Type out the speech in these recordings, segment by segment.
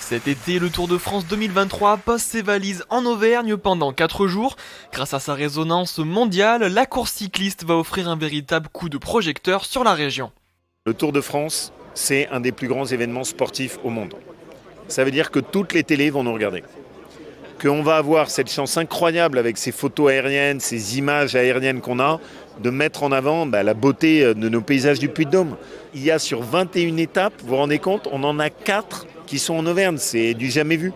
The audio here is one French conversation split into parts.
Cet été, le Tour de France 2023 pose ses valises en Auvergne pendant 4 jours. Grâce à sa résonance mondiale, la course cycliste va offrir un véritable coup de projecteur sur la région. Le Tour de France, c'est un des plus grands événements sportifs au monde. Ça veut dire que toutes les télés vont nous regarder. Qu'on va avoir cette chance incroyable avec ces photos aériennes, ces images aériennes qu'on a, de mettre en avant la beauté de nos paysages du Puy-de-Dôme. Il y a sur 21 étapes, vous vous rendez compte, on en a 4 qui sont en Auvergne, c'est du jamais vu.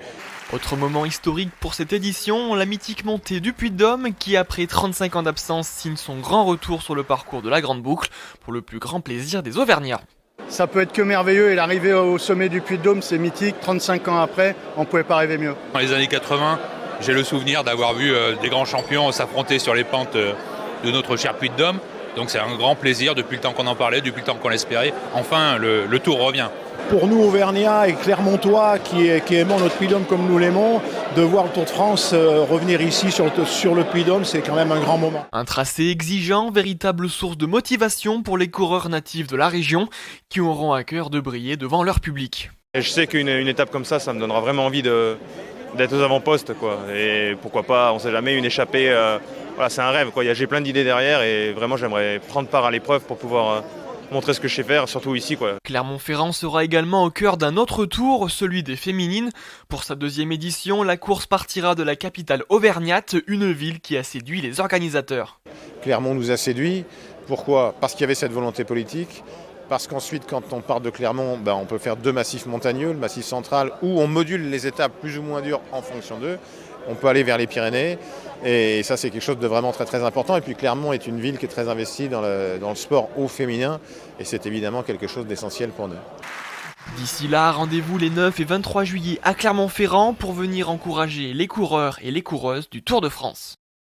Autre moment historique pour cette édition, la mythique montée du Puy-de-Dôme qui, après 35 ans d'absence, signe son grand retour sur le parcours de la Grande Boucle pour le plus grand plaisir des Auvergnats. Ça peut être que merveilleux et l'arrivée au sommet du Puy-de-Dôme, c'est mythique. 35 ans après, on ne pouvait pas rêver mieux. Dans les années 80, j'ai le souvenir d'avoir vu des grands champions s'affronter sur les pentes de notre cher Puy-de-Dôme. Donc c'est un grand plaisir depuis le temps qu'on en parlait, depuis le temps qu'on l'espérait. Enfin, le Tour revient. Pour nous Auvergnats et Clermontois qui aimons notre Puy-de-Dôme comme nous l'aimons, de voir le Tour de France revenir ici sur le Puy-de-Dôme, c'est quand même un grand moment. Un tracé exigeant, véritable source de motivation pour les coureurs natifs de la région qui auront à cœur de briller devant leur public. Et je sais qu'une étape comme ça me donnera vraiment envie d'être aux avant-postes, quoi. Et pourquoi pas, on ne sait jamais, une échappée, voilà, c'est un rêve, quoi. J'ai plein d'idées derrière et vraiment j'aimerais prendre part à l'épreuve pour pouvoir montrer ce que je sais faire, surtout ici, quoi. Clermont-Ferrand sera également au cœur d'un autre tour, celui des féminines. Pour sa 2e édition, la course partira de la capitale auvergnate, une ville qui a séduit les organisateurs. Clermont nous a séduits. Pourquoi ? Parce qu'il y avait cette volonté politique. Parce qu'ensuite, quand on part de Clermont, on peut faire 2 massifs montagneux, le massif central, où on module les étapes plus ou moins dures en fonction d'eux. On peut aller vers les Pyrénées, et ça c'est quelque chose de vraiment très très important. Et puis Clermont est une ville qui est très investie dans le sport au féminin, et c'est évidemment quelque chose d'essentiel pour nous. D'ici là, rendez-vous les 9 et 23 juillet à Clermont-Ferrand pour venir encourager les coureurs et les coureuses du Tour de France.